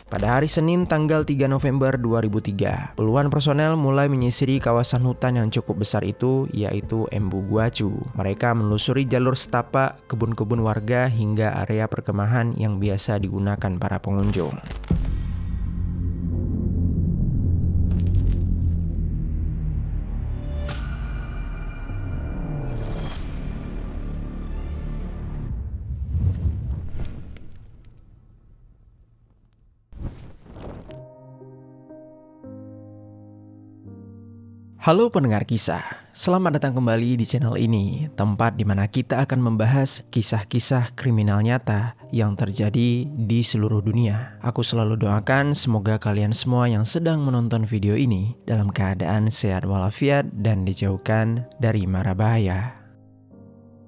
Pada hari Senin tanggal 3 November 2003, puluhan personel mulai menyisiri kawasan hutan yang cukup besar itu, yaitu Embu Guacu. Mereka menelusuri jalur setapak, kebun-kebun warga hingga area perkemahan yang biasa digunakan para pengunjung. Halo pendengar kisah, selamat datang kembali di channel ini, tempat di mana kita akan membahas kisah-kisah kriminal nyata yang terjadi di seluruh dunia. Aku selalu doakan semoga kalian semua yang sedang menonton video ini dalam keadaan sehat walafiat dan dijauhkan dari mara bahaya.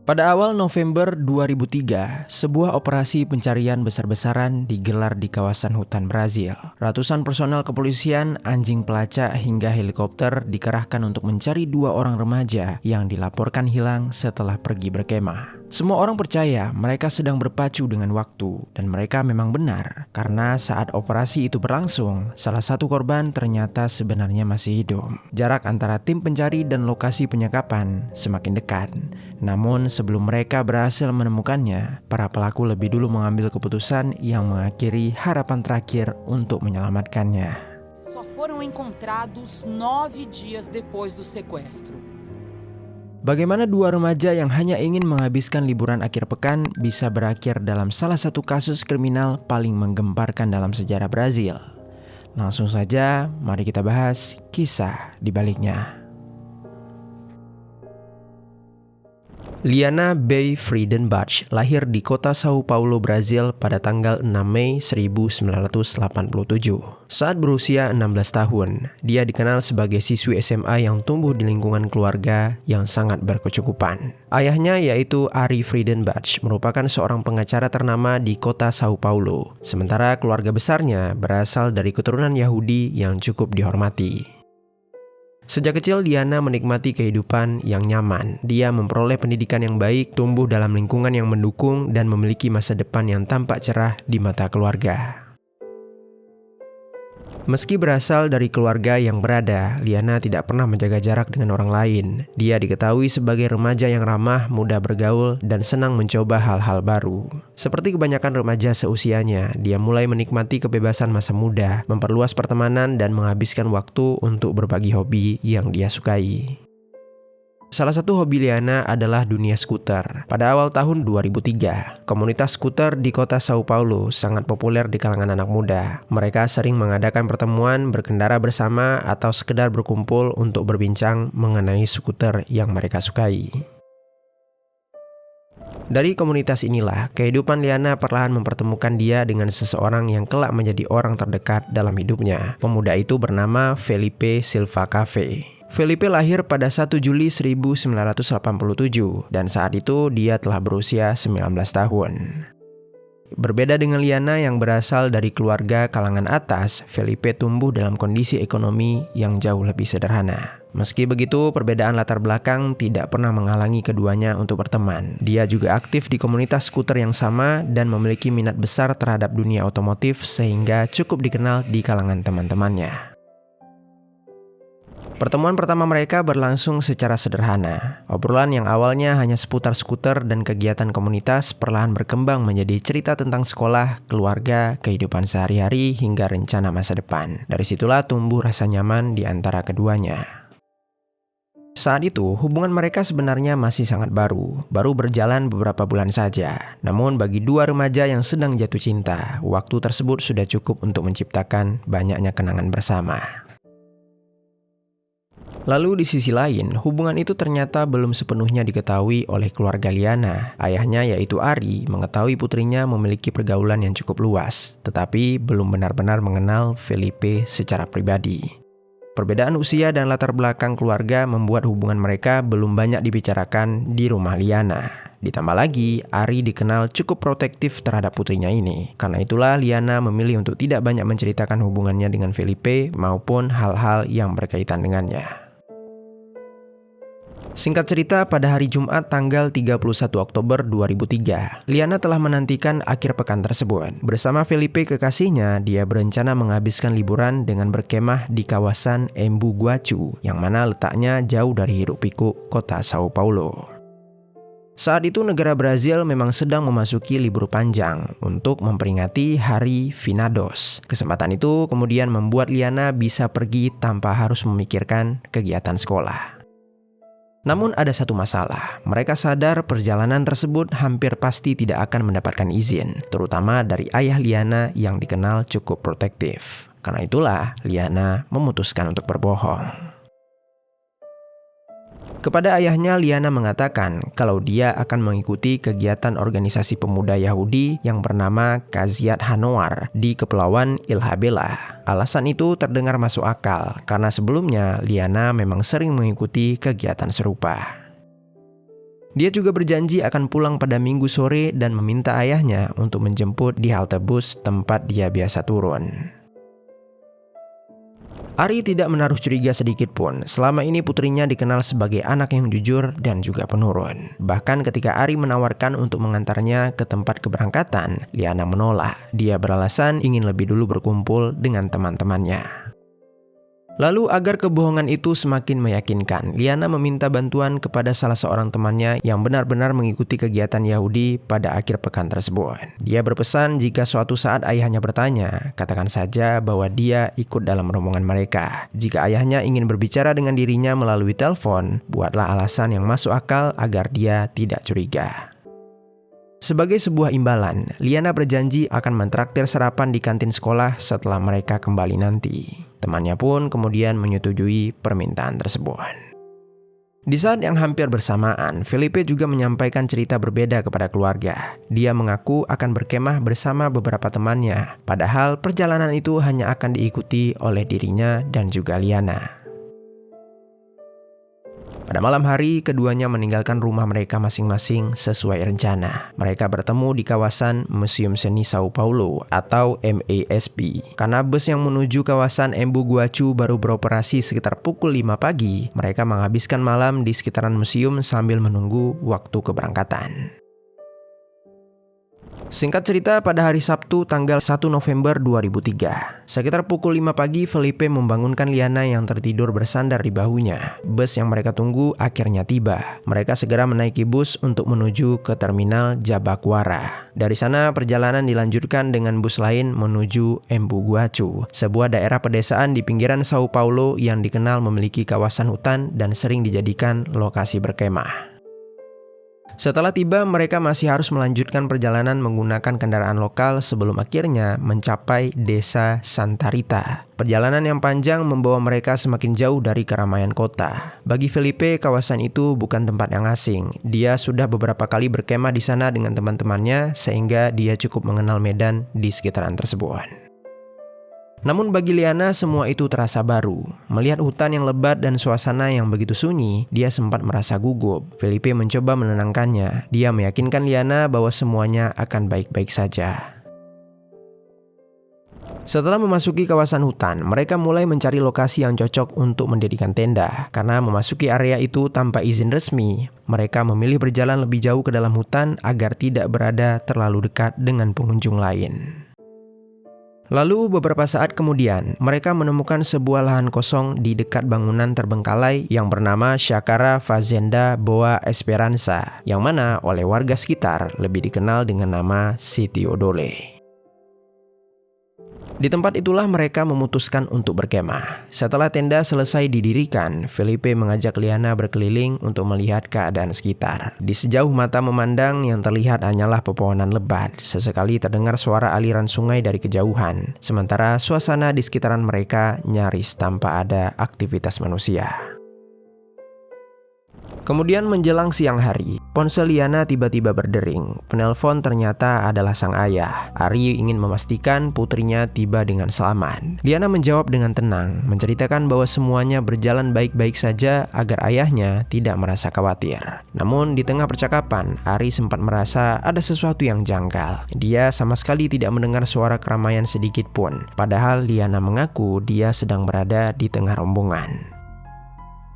Pada awal November 2003, sebuah operasi pencarian besar-besaran digelar di kawasan hutan Brazil. Ratusan personel kepolisian, anjing pelacak, hingga helikopter dikerahkan untuk mencari 2 orang remaja yang dilaporkan hilang setelah pergi berkemah. Semua orang percaya mereka sedang berpacu dengan waktu, dan mereka memang benar, karena saat operasi itu berlangsung, salah satu korban ternyata sebenarnya masih hidup. Jarak antara tim pencari dan lokasi penyekapan semakin dekat. Namun sebelum mereka berhasil menemukannya, para pelaku lebih dulu mengambil keputusan yang mengakhiri harapan terakhir untuk menyelamatkannya. Só foram encontrados 9 dias depois do sequestro. Bagaimana 2 remaja yang hanya ingin menghabiskan liburan akhir pekan bisa berakhir dalam salah satu kasus kriminal paling menggemparkan dalam sejarah Brazil? Langsung saja, mari kita bahas kisah di baliknya. Liana Bay Friedenbach lahir di kota Sao Paulo, Brazil pada tanggal 6 Mei 1987. Saat berusia 16 tahun, dia dikenal sebagai siswi SMA yang tumbuh di lingkungan keluarga yang sangat berkecukupan. Ayahnya yaitu Ari Friedenbach merupakan seorang pengacara ternama di kota Sao Paulo, sementara keluarga besarnya berasal dari keturunan Yahudi yang cukup dihormati. Sejak kecil, Liana menikmati kehidupan yang nyaman. Dia memperoleh pendidikan yang baik, tumbuh dalam lingkungan yang mendukung, dan memiliki masa depan yang tampak cerah di mata keluarga. Meski berasal dari keluarga yang berada, Liana tidak pernah menjaga jarak dengan orang lain. Dia diketahui sebagai remaja yang ramah, mudah bergaul, dan senang mencoba hal-hal baru. Seperti kebanyakan remaja seusianya, dia mulai menikmati kebebasan masa muda, memperluas pertemanan, dan menghabiskan waktu untuk berbagi hobi yang dia sukai. Salah satu hobi Liana adalah dunia skuter. Pada awal tahun 2003, komunitas skuter di kota Sao Paulo sangat populer di kalangan anak muda. Mereka sering mengadakan pertemuan, berkendara bersama, atau sekedar berkumpul untuk berbincang mengenai skuter yang mereka sukai. Dari komunitas inilah, kehidupan Liana perlahan mempertemukan dia dengan seseorang yang kelak menjadi orang terdekat dalam hidupnya. Pemuda itu bernama Felipe Silva Cafe. Felipe lahir pada 1 Juli 1987 dan saat itu dia telah berusia 19 tahun. Berbeda dengan Liana yang berasal dari keluarga kalangan atas, Felipe tumbuh dalam kondisi ekonomi yang jauh lebih sederhana. Meski begitu, perbedaan latar belakang tidak pernah menghalangi keduanya untuk berteman. Dia juga aktif di komunitas skuter yang sama dan memiliki minat besar terhadap dunia otomotif sehingga cukup dikenal di kalangan teman-temannya. Pertemuan pertama mereka berlangsung secara sederhana. Obrolan yang awalnya hanya seputar skuter dan kegiatan komunitas perlahan berkembang menjadi cerita tentang sekolah, keluarga, kehidupan sehari-hari, hingga rencana masa depan. Dari situlah tumbuh rasa nyaman di antara keduanya. Saat itu, hubungan mereka sebenarnya masih sangat baru berjalan beberapa bulan saja. Namun bagi 2 remaja yang sedang jatuh cinta, waktu tersebut sudah cukup untuk menciptakan banyaknya kenangan bersama. Lalu di sisi lain, hubungan itu ternyata belum sepenuhnya diketahui oleh keluarga Liana. Ayahnya yaitu Ari mengetahui putrinya memiliki pergaulan yang cukup luas, tetapi belum benar-benar mengenal Felipe secara pribadi. Perbedaan usia dan latar belakang keluarga membuat hubungan mereka belum banyak dibicarakan di rumah Liana. Ditambah lagi, Ari dikenal cukup protektif terhadap putrinya ini. Karena itulah Liana memilih untuk tidak banyak menceritakan hubungannya dengan Felipe maupun hal-hal yang berkaitan dengannya. Singkat cerita, pada hari Jumat tanggal 31 Oktober 2003, Liana telah menantikan akhir pekan tersebut. Bersama Felipe kekasihnya, dia berencana menghabiskan liburan dengan berkemah di kawasan Embu Guacu, yang mana letaknya jauh dari hiruk-pikuk kota Sao Paulo. Saat itu negara Brazil memang sedang memasuki libur panjang untuk memperingati Hari Finados. Kesempatan itu kemudian membuat Liana bisa pergi tanpa harus memikirkan kegiatan sekolah. Namun ada satu masalah, mereka sadar perjalanan tersebut hampir pasti tidak akan mendapatkan izin, terutama dari ayah Liana yang dikenal cukup protektif. Karena itulah Liana memutuskan untuk berbohong. Kepada ayahnya, Liana mengatakan kalau dia akan mengikuti kegiatan organisasi pemuda Yahudi yang bernama Kaziat Hanoar di Kepulauan Ilhabela. Alasan itu terdengar masuk akal karena sebelumnya Liana memang sering mengikuti kegiatan serupa. Dia juga berjanji akan pulang pada Minggu sore dan meminta ayahnya untuk menjemput di halte bus tempat dia biasa turun. Ari tidak menaruh curiga sedikit pun. Selama ini putrinya dikenal sebagai anak yang jujur dan juga penurun. Bahkan ketika Ari menawarkan untuk mengantarnya ke tempat keberangkatan, Liana menolak. Dia beralasan ingin lebih dulu berkumpul dengan teman-temannya. Lalu agar kebohongan itu semakin meyakinkan, Liana meminta bantuan kepada salah seorang temannya yang benar-benar mengikuti kegiatan Yahudi pada akhir pekan tersebut. Dia berpesan jika suatu saat ayahnya bertanya, katakan saja bahwa dia ikut dalam rombongan mereka. Jika ayahnya ingin berbicara dengan dirinya melalui telepon, buatlah alasan yang masuk akal agar dia tidak curiga. Sebagai sebuah imbalan, Liana berjanji akan mentraktir sarapan di kantin sekolah setelah mereka kembali nanti. Temannya pun kemudian menyetujui permintaan tersebut. Di saat yang hampir bersamaan, Felipe juga menyampaikan cerita berbeda kepada keluarga. Dia mengaku akan berkemah bersama beberapa temannya, padahal perjalanan itu hanya akan diikuti oleh dirinya dan juga Liana. Pada malam hari, keduanya meninggalkan rumah mereka masing-masing sesuai rencana. Mereka bertemu di kawasan Museum Seni Sao Paulo atau MASP. Karena bus yang menuju kawasan Embu Guacu baru beroperasi sekitar pukul 5 pagi, mereka menghabiskan malam di sekitaran museum sambil menunggu waktu keberangkatan. Singkat cerita, pada hari Sabtu tanggal 1 November 2003, sekitar pukul 5 pagi Felipe membangunkan Liana yang tertidur bersandar di bahunya. Bus yang mereka tunggu akhirnya tiba. Mereka segera menaiki bus untuk menuju ke terminal Jabaquara. Dari sana perjalanan dilanjutkan dengan bus lain menuju Embu Guacu, sebuah daerah pedesaan di pinggiran Sao Paulo yang dikenal memiliki kawasan hutan dan sering dijadikan lokasi berkemah. Setelah tiba, mereka masih harus melanjutkan perjalanan menggunakan kendaraan lokal sebelum akhirnya mencapai desa Santa Rita. Perjalanan yang panjang membawa mereka semakin jauh dari keramaian kota. Bagi Felipe, kawasan itu bukan tempat yang asing. Dia sudah beberapa kali berkemah di sana dengan teman-temannya, sehingga dia cukup mengenal medan di sekitaran tersebut. Namun bagi Liana semua itu terasa baru. Melihat hutan yang lebat dan suasana yang begitu sunyi, dia sempat merasa gugup. Felipe mencoba menenangkannya. Dia meyakinkan Liana bahwa semuanya akan baik-baik saja. Setelah memasuki kawasan hutan, mereka mulai mencari lokasi yang cocok untuk mendirikan tenda. Karena memasuki area itu tanpa izin resmi, mereka memilih berjalan lebih jauh ke dalam hutan agar tidak berada terlalu dekat dengan pengunjung lain. Lalu beberapa saat kemudian, mereka menemukan sebuah lahan kosong di dekat bangunan terbengkalai yang bernama Chácara Fazenda Boa Esperança, yang mana oleh warga sekitar lebih dikenal dengan nama Sitio Dole. Di tempat itulah mereka memutuskan untuk berkemah. Setelah tenda selesai didirikan, Felipe mengajak Liana berkeliling untuk melihat keadaan sekitar. Di sejauh mata memandang, yang terlihat hanyalah pepohonan lebat. Sesekali terdengar suara aliran sungai dari kejauhan. Sementara suasana di sekitaran mereka nyaris tanpa ada aktivitas manusia. Kemudian menjelang siang hari, ponsel Liana tiba-tiba berdering. Penelpon ternyata adalah sang ayah. Ari ingin memastikan putrinya tiba dengan selamat. Liana menjawab dengan tenang, menceritakan bahwa semuanya berjalan baik-baik saja agar ayahnya tidak merasa khawatir. Namun di tengah percakapan, Ari sempat merasa ada sesuatu yang janggal. Dia sama sekali tidak mendengar suara keramaian sedikit pun. Padahal Liana mengaku dia sedang berada di tengah rombongan.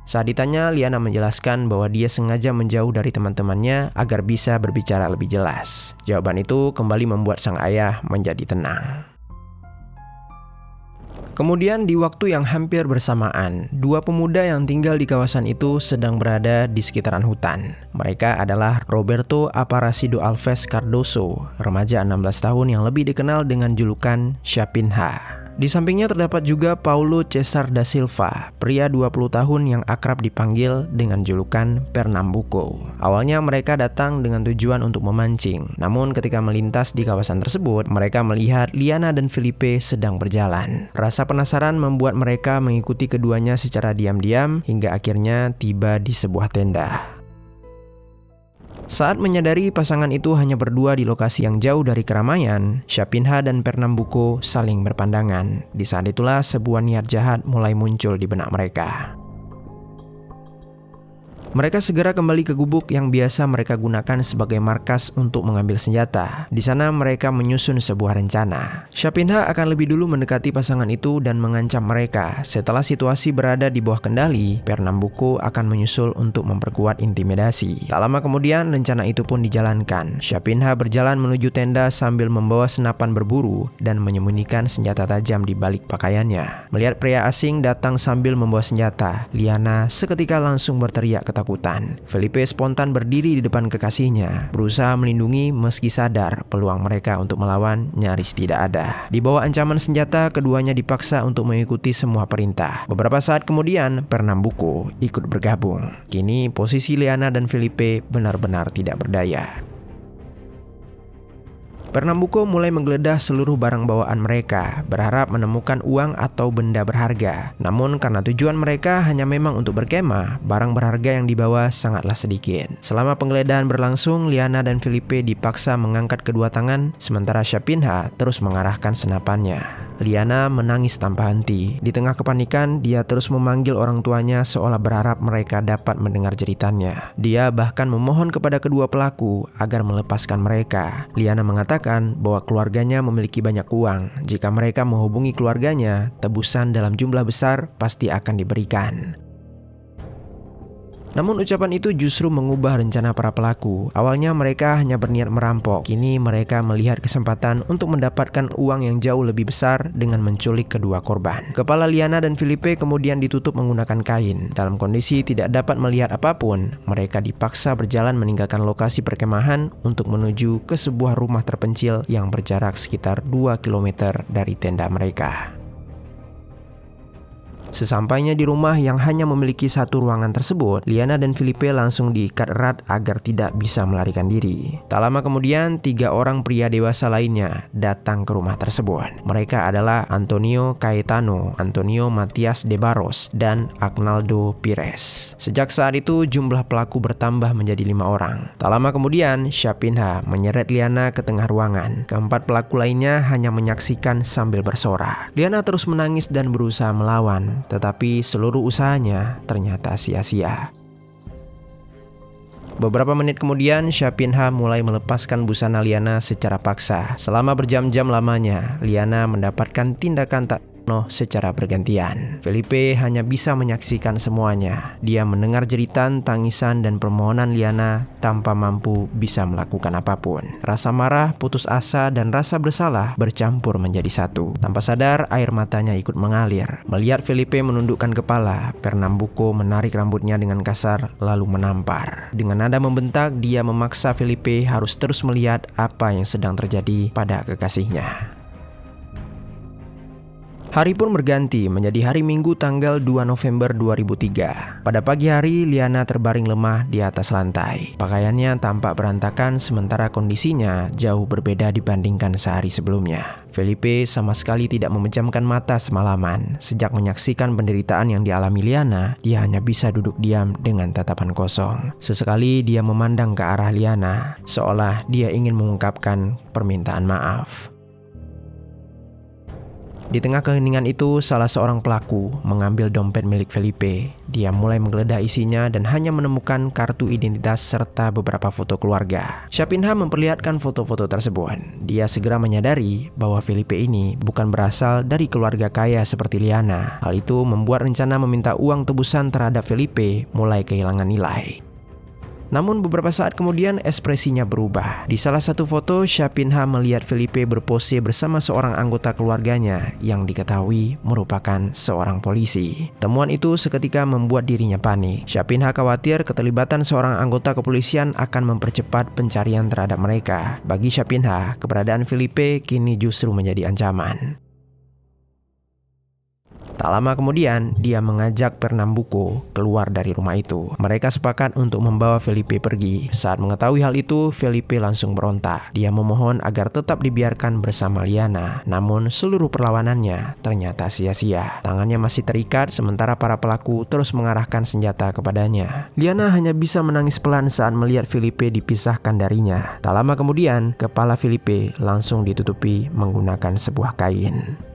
Saat ditanya, Liana menjelaskan bahwa dia sengaja menjauh dari teman-temannya agar bisa berbicara lebih jelas. Jawaban itu kembali membuat sang ayah menjadi tenang. Kemudian di waktu yang hampir bersamaan, dua pemuda yang tinggal di kawasan itu sedang berada di sekitaran hutan. Mereka adalah Roberto Aparecido Alves Cardoso, remaja 16 tahun yang lebih dikenal dengan julukan Chapinha. Di sampingnya terdapat juga Paulo Cesar da Silva, pria 20 tahun yang akrab dipanggil dengan julukan Pernambuco. Awalnya mereka datang dengan tujuan untuk memancing, namun ketika melintas di kawasan tersebut, mereka melihat Liana dan Felipe sedang berjalan. Rasa penasaran membuat mereka mengikuti keduanya secara diam-diam hingga akhirnya tiba di sebuah tenda. Saat menyadari pasangan itu hanya berdua di lokasi yang jauh dari keramaian, Chapinha dan Pernambuco saling berpandangan. Di saat itulah sebuah niat jahat mulai muncul di benak mereka. Mereka segera kembali ke gubuk yang biasa mereka gunakan sebagai markas untuk mengambil senjata. Di sana mereka menyusun sebuah rencana. Chapinha akan lebih dulu mendekati pasangan itu dan mengancam mereka. Setelah situasi berada di bawah kendali, Pernambuco akan menyusul untuk memperkuat intimidasi. Tak lama kemudian rencana itu pun dijalankan. Chapinha berjalan menuju tenda sambil membawa senapan berburu dan menyembunyikan senjata tajam di balik pakaiannya. Melihat pria asing datang sambil membawa senjata, Liana seketika langsung berteriak ketakutan. Felipe spontan berdiri di depan kekasihnya, berusaha melindungi meski sadar peluang mereka untuk melawan nyaris tidak ada. Di bawah ancaman senjata, keduanya dipaksa untuk mengikuti semua perintah. Beberapa saat kemudian, Pernambuco ikut bergabung. Kini posisi Liana dan Felipe benar-benar tidak berdaya. Pernambuco mulai menggeledah seluruh barang bawaan mereka, berharap menemukan uang atau benda berharga. Namun karena tujuan mereka hanya memang untuk berkemah, barang berharga yang dibawa sangatlah sedikit. Selama penggeledahan berlangsung, Liana dan Felipe dipaksa mengangkat kedua tangan, sementara Chapinha terus mengarahkan senapannya. Liana menangis tanpa henti. Di tengah kepanikan, dia terus memanggil orang tuanya seolah berharap mereka dapat mendengar jeritannya. Dia bahkan memohon kepada kedua pelaku agar melepaskan mereka. Liana mengatakan bahwa keluarganya memiliki banyak uang. Jika mereka menghubungi keluarganya, tebusan dalam jumlah besar pasti akan diberikan. Namun ucapan itu justru mengubah rencana para pelaku. Awalnya mereka hanya berniat merampok. Kini mereka melihat kesempatan untuk mendapatkan uang yang jauh lebih besar dengan menculik kedua korban. Kepala Liana dan Felipe kemudian ditutup menggunakan kain. Dalam kondisi tidak dapat melihat apapun, mereka dipaksa berjalan meninggalkan lokasi perkemahan untuk menuju ke sebuah rumah terpencil yang berjarak sekitar 2 km dari tenda mereka. Sesampainya di rumah yang hanya memiliki satu ruangan tersebut, Liana dan Felipe langsung diikat erat agar tidak bisa melarikan diri. Tak lama kemudian, 3 orang pria dewasa lainnya datang ke rumah tersebut. Mereka adalah Antonio Caetano, Antonio Matias de Barros, dan Agnaldo Pires. Sejak saat itu, jumlah pelaku bertambah menjadi 5 orang. Tak lama kemudian, Chapinha menyeret Liana ke tengah ruangan. Keempat pelaku lainnya hanya menyaksikan sambil bersorak. Liana terus menangis dan berusaha melawan, tetapi seluruh usahanya ternyata sia-sia. Beberapa menit kemudian, Chapinha mulai melepaskan busana Liana secara paksa. Selama berjam-jam lamanya, Liana mendapatkan tindakan tak secara bergantian. Felipe hanya bisa menyaksikan semuanya. Dia mendengar jeritan, tangisan, dan permohonan Liana tanpa mampu bisa melakukan apapun. Rasa marah, putus asa, dan rasa bersalah bercampur menjadi satu. Tanpa sadar, air matanya ikut mengalir. Melihat Felipe menundukkan kepala, Pernambuco menarik rambutnya dengan kasar lalu menampar. Dengan nada membentak, dia memaksa Felipe harus terus melihat apa yang sedang terjadi pada kekasihnya. Hari pun berganti menjadi hari Minggu tanggal 2 November 2003. Pada pagi hari, Liana terbaring lemah di atas lantai. Pakaiannya tampak berantakan sementara kondisinya jauh berbeda dibandingkan sehari sebelumnya. Felipe sama sekali tidak memejamkan mata semalaman. Sejak menyaksikan penderitaan yang dialami Liana, dia hanya bisa duduk diam dengan tatapan kosong. Sesekali dia memandang ke arah Liana, seolah dia ingin mengungkapkan permintaan maaf. Di tengah keheningan itu, salah seorang pelaku mengambil dompet milik Felipe. Dia mulai menggeledah isinya dan hanya menemukan kartu identitas serta beberapa foto keluarga. Syapinha memperlihatkan foto-foto tersebut. Dia segera menyadari bahwa Felipe ini bukan berasal dari keluarga kaya seperti Liana. Hal itu membuat rencana meminta uang tebusan terhadap Felipe mulai kehilangan nilai. Namun beberapa saat kemudian ekspresinya berubah. Di salah satu foto, Syapinha melihat Felipe berpose bersama seorang anggota keluarganya yang diketahui merupakan seorang polisi. Temuan itu seketika membuat dirinya panik. Syapinha khawatir keterlibatan seorang anggota kepolisian akan mempercepat pencarian terhadap mereka. Bagi Syapinha, keberadaan Felipe kini justru menjadi ancaman. Tak lama kemudian, dia mengajak Pernambuco keluar dari rumah itu. Mereka sepakat untuk membawa Felipe pergi. Saat mengetahui hal itu, Felipe langsung berontak. Dia memohon agar tetap dibiarkan bersama Liana. Namun, seluruh perlawanannya ternyata sia-sia. Tangannya masih terikat, sementara para pelaku terus mengarahkan senjata kepadanya. Liana hanya bisa menangis pelan saat melihat Felipe dipisahkan darinya. Tak lama kemudian, kepala Felipe langsung ditutupi menggunakan sebuah kain.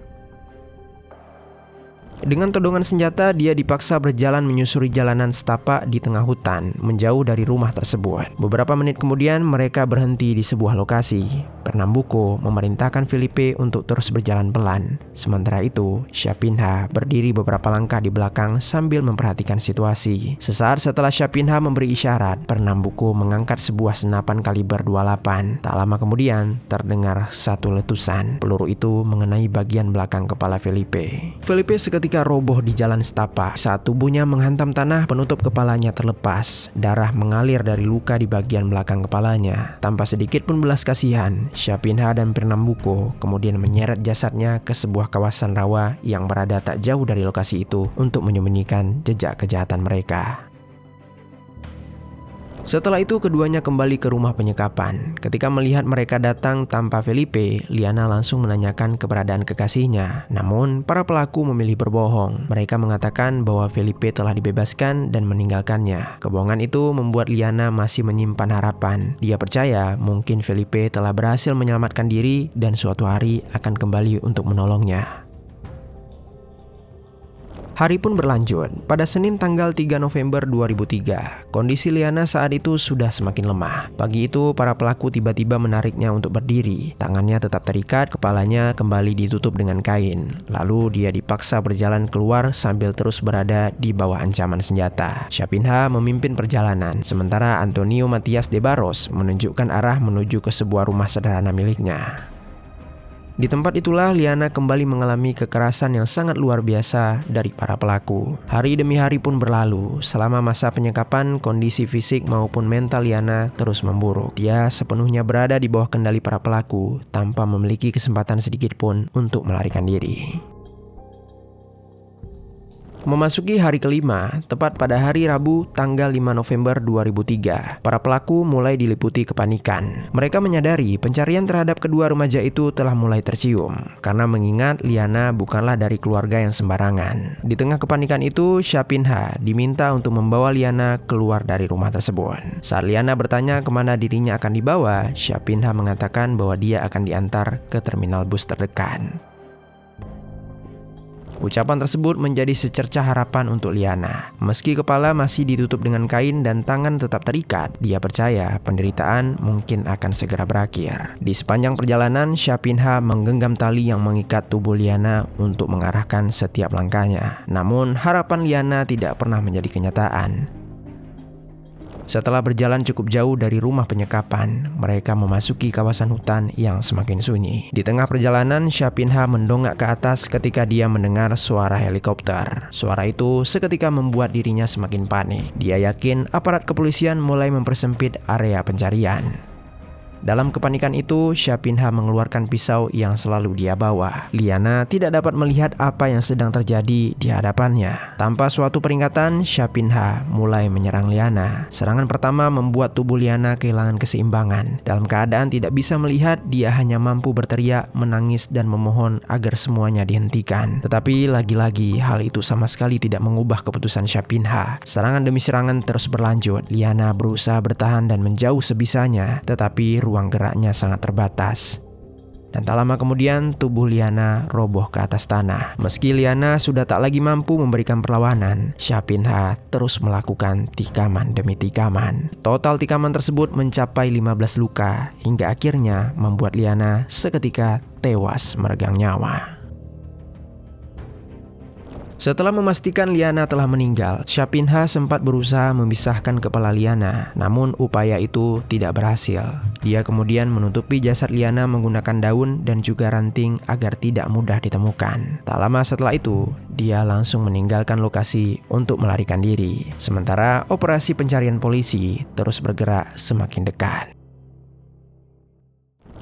Dengan todongan senjata, dia dipaksa berjalan menyusuri jalanan setapak di tengah hutan, menjauh dari rumah tersebut. Beberapa menit kemudian, mereka berhenti di sebuah lokasi. Pernambuco memerintahkan Felipe untuk terus berjalan pelan. Sementara itu, Syapinha berdiri beberapa langkah di belakang sambil memperhatikan situasi. Sesaat setelah Syapinha memberi isyarat, Pernambuco mengangkat sebuah senapan kaliber 28. Tak lama kemudian, terdengar satu letusan. Peluru itu mengenai bagian belakang kepala Felipe. Felipe seketika roboh di jalan setapak. Saat tubuhnya menghantam tanah, penutup kepalanya terlepas. Darah mengalir dari luka di bagian belakang kepalanya. Tanpa sedikit pun belas kasihan, Syapinha dan Pernambuco kemudian menyeret jasadnya ke sebuah kawasan rawa yang berada tak jauh dari lokasi itu untuk menyembunyikan jejak kejahatan mereka. Setelah itu keduanya kembali ke rumah penyekapan. Ketika melihat mereka datang tanpa Felipe, Liana langsung menanyakan keberadaan kekasihnya. Namun, para pelaku memilih berbohong. Mereka mengatakan bahwa Felipe telah dibebaskan dan meninggalkannya. Kebohongan itu membuat Liana masih menyimpan harapan. Dia percaya mungkin Felipe telah berhasil menyelamatkan diri dan suatu hari akan kembali untuk menolongnya. Hari pun berlanjut. Pada Senin tanggal 3 November 2003, kondisi Liana saat itu sudah semakin lemah. Pagi itu, para pelaku tiba-tiba menariknya untuk berdiri. Tangannya tetap terikat, kepalanya kembali ditutup dengan kain. Lalu dia dipaksa berjalan keluar sambil terus berada di bawah ancaman senjata. Syapinha memimpin perjalanan, sementara Antonio Matias de Barros menunjukkan arah menuju ke sebuah rumah sederhana miliknya. Di tempat itulah Liana kembali mengalami kekerasan yang sangat luar biasa dari para pelaku. Hari demi hari pun berlalu. Selama masa penyekapan, kondisi fisik maupun mental Liana terus memburuk. Dia sepenuhnya berada di bawah kendali para pelaku tanpa memiliki kesempatan sedikit pun untuk melarikan diri. Memasuki hari kelima, tepat pada hari Rabu tanggal 5 November 2003, para pelaku mulai diliputi kepanikan. Mereka menyadari pencarian terhadap kedua remaja itu telah mulai tercium, karena mengingat Liana bukanlah dari keluarga yang sembarangan. Di tengah kepanikan itu, Syapinha diminta untuk membawa Liana keluar dari rumah tersebut. Saat Liana bertanya kemana dirinya akan dibawa, Syapinha mengatakan bahwa dia akan diantar ke terminal bus terdekat. Ucapan tersebut menjadi secercah harapan untuk Liana. Meski kepala masih ditutup dengan kain dan tangan tetap terikat, dia percaya penderitaan mungkin akan segera berakhir. Di sepanjang perjalanan, Syapinha menggenggam tali yang mengikat tubuh Liana untuk mengarahkan setiap langkahnya. Namun, harapan Liana tidak pernah menjadi kenyataan. Setelah berjalan cukup jauh dari rumah penyekapan, mereka memasuki kawasan hutan yang semakin sunyi. Di tengah perjalanan, Syapinha mendongak ke atas ketika dia mendengar suara helikopter. Suara itu seketika membuat dirinya semakin panik. Dia yakin aparat kepolisian mulai mempersempit area pencarian. Dalam kepanikan itu, Syapinha mengeluarkan pisau yang selalu dia bawa. Liana tidak dapat melihat apa yang sedang terjadi di hadapannya. Tanpa suatu peringatan, Syapinha mulai menyerang Liana. Serangan pertama membuat tubuh Liana kehilangan keseimbangan. Dalam keadaan tidak bisa melihat, dia hanya mampu berteriak, menangis, dan memohon agar semuanya dihentikan. Tetapi lagi-lagi, hal itu sama sekali tidak mengubah keputusan Syapinha. Serangan demi serangan terus berlanjut. Liana berusaha bertahan dan menjauh sebisanya, tetapi ruang geraknya sangat terbatas. Dan tak lama kemudian tubuh Liana roboh ke atas tanah. Meski Liana sudah tak lagi mampu memberikan perlawanan, Syapinha terus melakukan tikaman demi tikaman. Total tikaman tersebut mencapai 15 luka hingga akhirnya membuat Liana seketika tewas meregang nyawa. Setelah memastikan Liana telah meninggal, Syapinha sempat berusaha memisahkan kepala Liana, namun upaya itu tidak berhasil. Dia kemudian menutupi jasad Liana menggunakan daun dan juga ranting agar tidak mudah ditemukan. Tak lama setelah itu, dia langsung meninggalkan lokasi untuk melarikan diri. Sementara operasi pencarian polisi terus bergerak semakin dekat.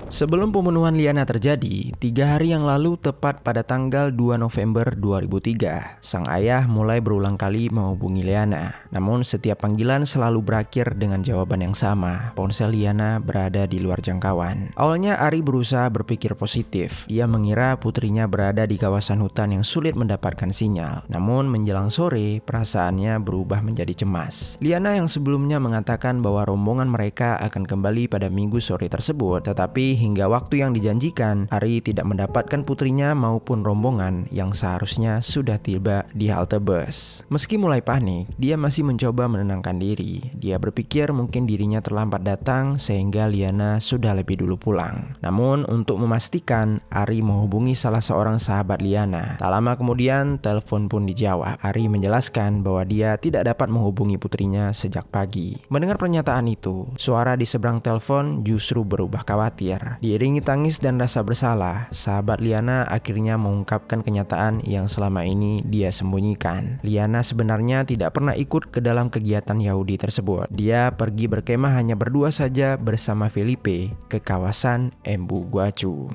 Sebelum pembunuhan Liana terjadi, 3 hari yang lalu tepat pada tanggal 2 November 2003, sang ayah mulai berulang kali menghubungi Liana. Namun setiap panggilan selalu berakhir dengan jawaban yang sama, ponsel Liana berada di luar jangkauan. Awalnya Ari berusaha berpikir positif, dia mengira putrinya berada di kawasan hutan yang sulit mendapatkan sinyal. Namun menjelang sore, perasaannya berubah menjadi cemas. Liana yang sebelumnya mengatakan bahwa rombongan mereka akan kembali pada Minggu sore tersebut, tetapi hingga waktu yang dijanjikan, Ari tidak mendapatkan putrinya maupun rombongan yang seharusnya sudah tiba di halte bus. Meski mulai panik, dia masih mencoba menenangkan diri. Dia berpikir mungkin dirinya terlambat datang sehingga Liana sudah lebih dulu pulang. Namun untuk memastikan, Ari menghubungi salah seorang sahabat Liana. Tak lama kemudian, telepon pun dijawab. Ari menjelaskan bahwa dia tidak dapat menghubungi putrinya sejak pagi. Mendengar pernyataan itu, suara di seberang telepon justru berubah khawatir. Diiringi tangis dan rasa bersalah, sahabat Liana akhirnya mengungkapkan kenyataan yang selama ini dia sembunyikan. Liana sebenarnya tidak pernah ikut ke dalam kegiatan Yahudi tersebut. Dia pergi berkemah hanya berdua saja bersama Felipe ke kawasan Embu Guacu.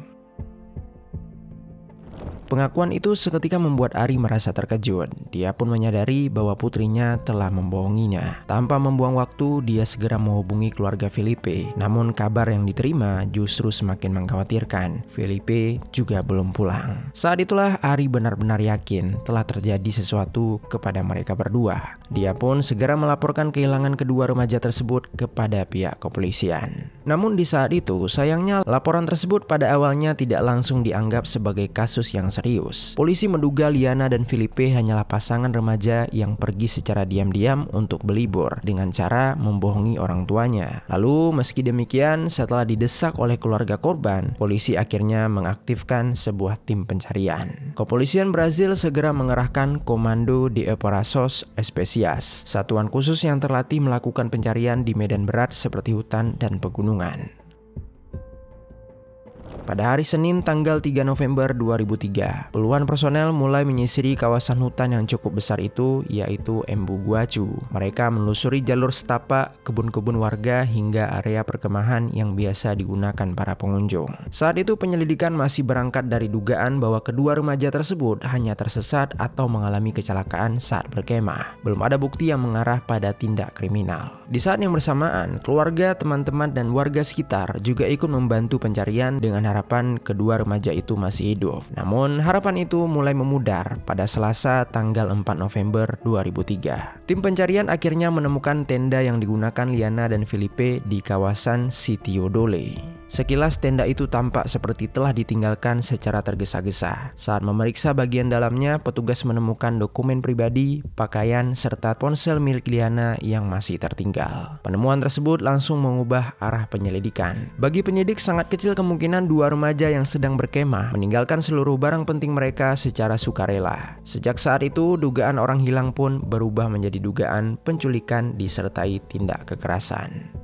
Pengakuan itu seketika membuat Ari merasa terkejut. Dia pun menyadari bahwa putrinya telah membohonginya. Tanpa membuang waktu, dia segera menghubungi keluarga Felipe. Namun kabar yang diterima justru semakin mengkhawatirkan. Felipe juga belum pulang. Saat itulah Ari benar-benar yakin telah terjadi sesuatu kepada mereka berdua. Dia pun segera melaporkan kehilangan kedua remaja tersebut kepada pihak kepolisian. Namun di saat itu, sayangnya laporan tersebut pada awalnya tidak langsung dianggap sebagai kasus yang serius. Polisi menduga Liana dan Felipe hanyalah pasangan remaja yang pergi secara diam-diam untuk berlibur dengan cara membohongi orang tuanya. Lalu meski demikian, setelah didesak oleh keluarga korban, polisi akhirnya mengaktifkan sebuah tim pencarian. Kepolisian Brazil segera mengerahkan Komando de Operações Especiais, satuan khusus yang terlatih melakukan pencarian di medan berat seperti hutan dan pegunungan. Pada hari Senin tanggal 3 November 2003, puluhan personel mulai menyisiri kawasan hutan yang cukup besar itu, yaitu Embu Guacu. Mereka menelusuri jalur setapak, kebun-kebun warga hingga area perkemahan yang biasa digunakan para pengunjung. Saat itu penyelidikan masih berangkat dari dugaan bahwa kedua remaja tersebut hanya tersesat atau mengalami kecelakaan saat berkemah. Belum ada bukti yang mengarah pada tindak kriminal. Di saat yang bersamaan, keluarga, teman-teman, dan warga sekitar juga ikut membantu pencarian dengan harapan kedua remaja itu masih hidup. Namun harapan itu mulai memudar pada Selasa tanggal 4 November 2003. Tim pencarian akhirnya menemukan tenda yang digunakan Liana dan Felipe di kawasan Sitio Dole. Sekilas tenda itu tampak seperti telah ditinggalkan secara tergesa-gesa. Saat memeriksa bagian dalamnya, petugas menemukan dokumen pribadi, pakaian, serta ponsel milik Liana yang masih tertinggal. Penemuan tersebut langsung mengubah arah penyelidikan. Bagi penyidik, sangat kecil kemungkinan dua remaja yang sedang berkemah meninggalkan seluruh barang penting mereka secara sukarela. Sejak saat itu, dugaan orang hilang pun berubah menjadi dugaan penculikan disertai tindak kekerasan.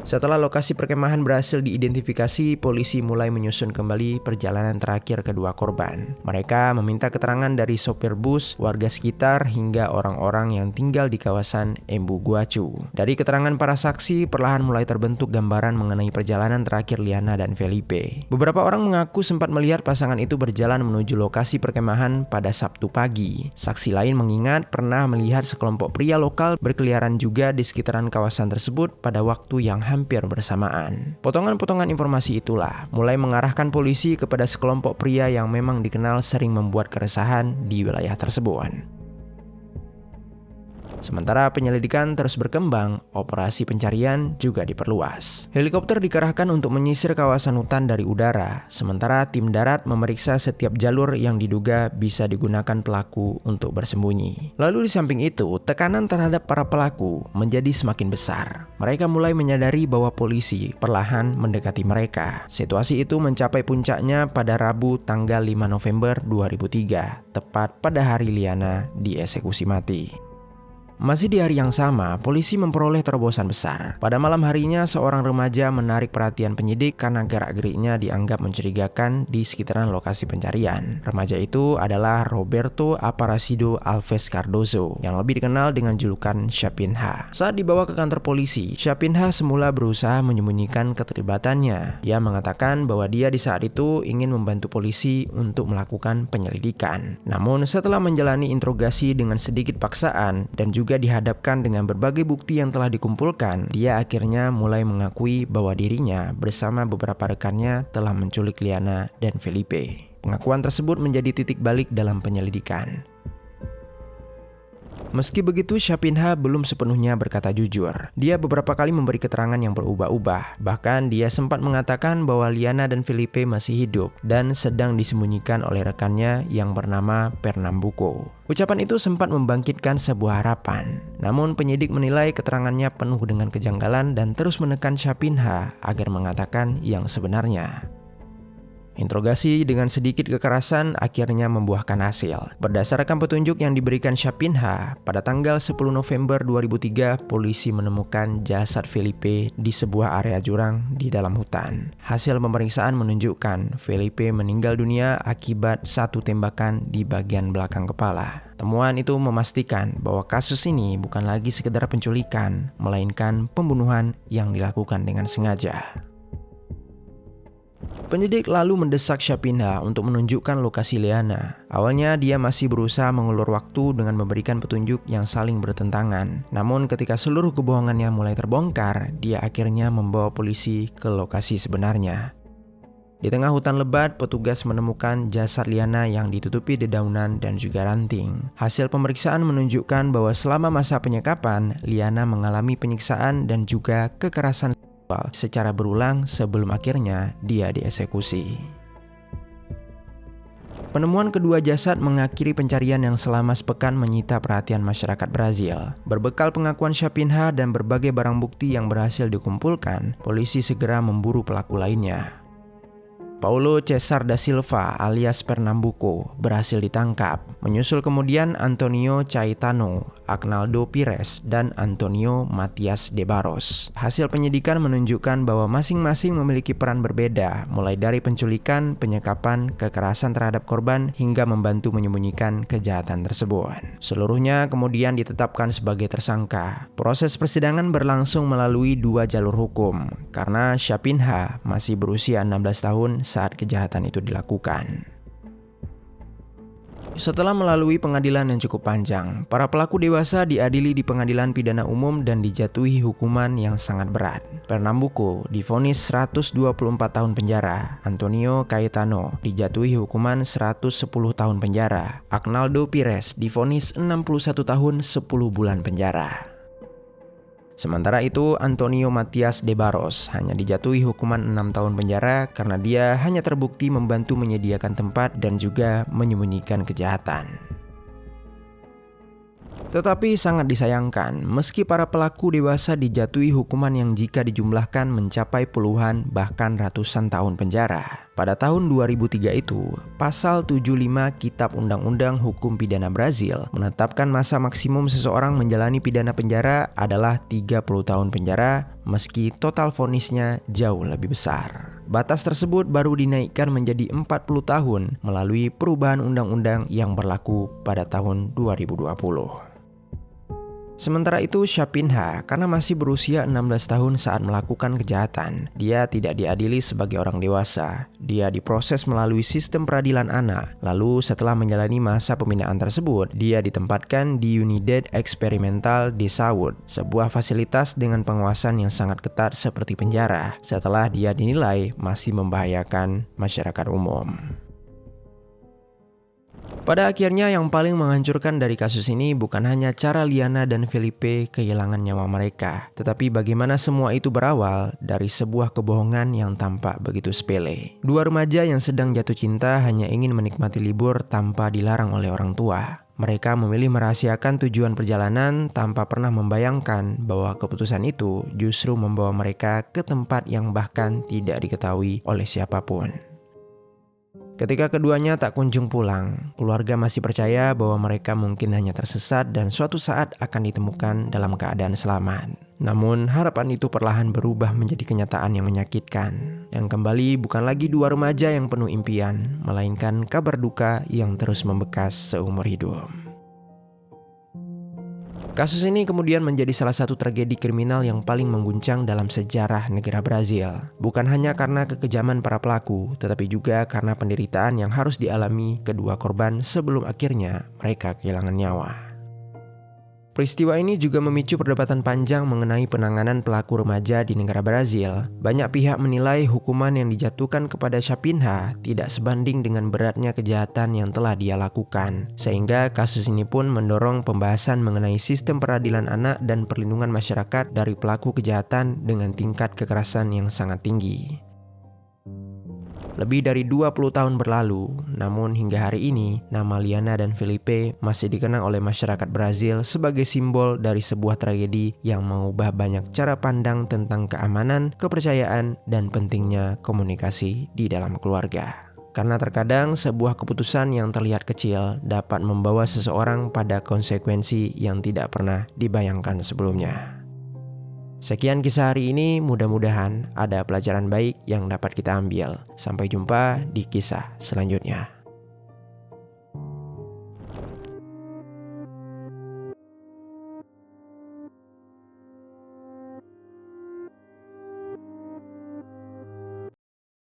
Setelah lokasi perkemahan berhasil diidentifikasi, polisi mulai menyusun kembali perjalanan terakhir kedua korban. Mereka meminta keterangan dari sopir bus, warga sekitar, hingga orang-orang yang tinggal di kawasan Embu Guacu. Dari keterangan para saksi, perlahan mulai terbentuk gambaran mengenai perjalanan terakhir Liana dan Felipe. Beberapa orang mengaku sempat melihat pasangan itu berjalan menuju lokasi perkemahan pada Sabtu pagi. Saksi lain mengingat pernah melihat sekelompok pria lokal berkeliaran juga di sekitaran kawasan tersebut pada waktu yang hampir bersamaan. Potongan-potongan informasi itulah mulai mengarahkan polisi kepada sekelompok pria yang memang dikenal sering membuat keresahan di wilayah tersebut. Sementara penyelidikan terus berkembang, operasi pencarian juga diperluas. Helikopter dikerahkan untuk menyisir kawasan hutan dari udara, sementara tim darat memeriksa setiap jalur yang diduga bisa digunakan pelaku untuk bersembunyi. Lalu di samping itu, tekanan terhadap para pelaku menjadi semakin besar. Mereka mulai menyadari bahwa polisi perlahan mendekati mereka. Situasi itu mencapai puncaknya pada Rabu tanggal 5 November 2003, tepat pada hari Liana dieksekusi mati. Masih di hari yang sama, polisi memperoleh terobosan besar. Pada malam harinya, seorang remaja menarik perhatian penyidik karena gerak-geriknya dianggap mencurigakan di sekitaran lokasi pencarian. Remaja itu adalah Roberto Aparecido Alves Cardozo, yang lebih dikenal dengan julukan Chapinha. Saat dibawa ke kantor polisi, Chapinha semula berusaha menyembunyikan keterlibatannya. Dia mengatakan bahwa dia di saat itu ingin membantu polisi untuk melakukan penyelidikan. Namun setelah menjalani interogasi dengan sedikit paksaan dan juga dihadapkan dengan berbagai bukti yang telah dikumpulkan, dia akhirnya mulai mengakui bahwa dirinya bersama beberapa rekannya telah menculik Liana dan Felipe. Pengakuan tersebut menjadi titik balik dalam penyelidikan. Meski begitu, Chapinha belum sepenuhnya berkata jujur. Dia beberapa kali memberi keterangan yang berubah-ubah. Bahkan dia sempat mengatakan bahwa Liana dan Felipe masih hidup dan sedang disembunyikan oleh rekannya yang bernama Pernambuco. Ucapan itu sempat membangkitkan sebuah harapan. Namun penyidik menilai keterangannya penuh dengan kejanggalan dan terus menekan Chapinha agar mengatakan yang sebenarnya. Interogasi dengan sedikit kekerasan akhirnya membuahkan hasil. Berdasarkan petunjuk yang diberikan Chapinha, pada tanggal 10 November 2003, polisi menemukan jasad Felipe di sebuah area jurang di dalam hutan. Hasil pemeriksaan menunjukkan Felipe meninggal dunia akibat satu tembakan di bagian belakang kepala. Temuan itu memastikan bahwa kasus ini bukan lagi sekedar penculikan, melainkan pembunuhan yang dilakukan dengan sengaja. Penyidik lalu mendesak Chapinha untuk menunjukkan lokasi Liana. Awalnya dia masih berusaha mengulur waktu dengan memberikan petunjuk yang saling bertentangan. Namun ketika seluruh kebohongannya mulai terbongkar, dia akhirnya membawa polisi ke lokasi sebenarnya. Di tengah hutan lebat, petugas menemukan jasad Liana yang ditutupi dedaunan dan juga ranting. Hasil pemeriksaan menunjukkan bahwa selama masa penyekapan, Liana mengalami penyiksaan dan juga kekerasan secara berulang sebelum akhirnya dia dieksekusi. Penemuan kedua jasad mengakhiri pencarian yang selama sepekan menyita perhatian masyarakat Brazil. Berbekal pengakuan Chapinha dan berbagai barang bukti yang berhasil dikumpulkan, polisi segera memburu pelaku lainnya. Paulo Cesar da Silva alias Pernambuco berhasil ditangkap. Menyusul kemudian Antonio Caetano, Agnaldo Pires, dan Antonio Matias de Barros. Hasil penyidikan menunjukkan bahwa masing-masing memiliki peran berbeda, mulai dari penculikan, penyekapan, kekerasan terhadap korban, hingga membantu menyembunyikan kejahatan tersebut. Seluruhnya kemudian ditetapkan sebagai tersangka. Proses persidangan berlangsung melalui dua jalur hukum, karena Chapinha masih berusia 16 tahun saat kejahatan itu dilakukan. Setelah melalui pengadilan yang cukup panjang, para pelaku dewasa diadili di pengadilan pidana umum dan dijatuhi hukuman yang sangat berat. Pernambuco divonis 124 tahun penjara, Antonio Caetano dijatuhi hukuman 110 tahun penjara, Agnaldo Pires divonis 61 tahun 10 bulan penjara. Sementara itu, Antonio Matias de Barros hanya dijatuhi hukuman 6 tahun penjara karena dia hanya terbukti membantu menyediakan tempat dan juga menyembunyikan kejahatan. Tetapi sangat disayangkan, meski para pelaku dewasa dijatuhi hukuman yang jika dijumlahkan mencapai puluhan bahkan ratusan tahun penjara. Pada tahun 2003 itu, pasal 75 Kitab Undang-Undang Hukum Pidana Brazil menetapkan masa maksimum seseorang menjalani pidana penjara adalah 30 tahun penjara meski total vonisnya jauh lebih besar. Batas tersebut baru dinaikkan menjadi 40 tahun melalui perubahan undang-undang yang berlaku pada tahun 2020. Sementara itu, Chapinha karena masih berusia 16 tahun saat melakukan kejahatan, dia tidak diadili sebagai orang dewasa. Dia diproses melalui sistem peradilan anak. Lalu setelah menjalani masa pembinaan tersebut, dia ditempatkan di Unidade Experimental de Saúde, sebuah fasilitas dengan pengawasan yang sangat ketat seperti penjara, setelah dia dinilai masih membahayakan masyarakat umum. Pada akhirnya yang paling menghancurkan dari kasus ini bukan hanya cara Liana dan Felipe kehilangan nyawa mereka, tetapi bagaimana semua itu berawal dari sebuah kebohongan yang tampak begitu sepele. Dua remaja yang sedang jatuh cinta hanya ingin menikmati libur tanpa dilarang oleh orang tua. Mereka memilih merahasiakan tujuan perjalanan tanpa pernah membayangkan bahwa keputusan itu justru membawa mereka ke tempat yang bahkan tidak diketahui oleh siapapun. Ketika keduanya tak kunjung pulang, keluarga masih percaya bahwa mereka mungkin hanya tersesat dan suatu saat akan ditemukan dalam keadaan selamat. Namun harapan itu perlahan berubah menjadi kenyataan yang menyakitkan. Yang kembali bukan lagi dua remaja yang penuh impian, melainkan kabar duka yang terus membekas seumur hidup. Kasus ini kemudian menjadi salah satu tragedi kriminal yang paling mengguncang dalam sejarah negara Brazil. Bukan hanya karena kekejaman para pelaku, tetapi juga karena penderitaan yang harus dialami kedua korban sebelum akhirnya mereka kehilangan nyawa. Peristiwa ini juga memicu perdebatan panjang mengenai penanganan pelaku remaja di negara Brazil. Banyak pihak menilai hukuman yang dijatuhkan kepada Chapinha tidak sebanding dengan beratnya kejahatan yang telah dia lakukan. Sehingga kasus ini pun mendorong pembahasan mengenai sistem peradilan anak dan perlindungan masyarakat dari pelaku kejahatan dengan tingkat kekerasan yang sangat tinggi. Lebih dari 20 tahun berlalu, namun hingga hari ini, nama Liana dan Felipe masih dikenang oleh masyarakat Brazil sebagai simbol dari sebuah tragedi yang mengubah banyak cara pandang tentang keamanan, kepercayaan, dan pentingnya komunikasi di dalam keluarga. Karena terkadang sebuah keputusan yang terlihat kecil dapat membawa seseorang pada konsekuensi yang tidak pernah dibayangkan sebelumnya. Sekian kisah hari ini, mudah-mudahan ada pelajaran baik yang dapat kita ambil. Sampai jumpa di kisah selanjutnya.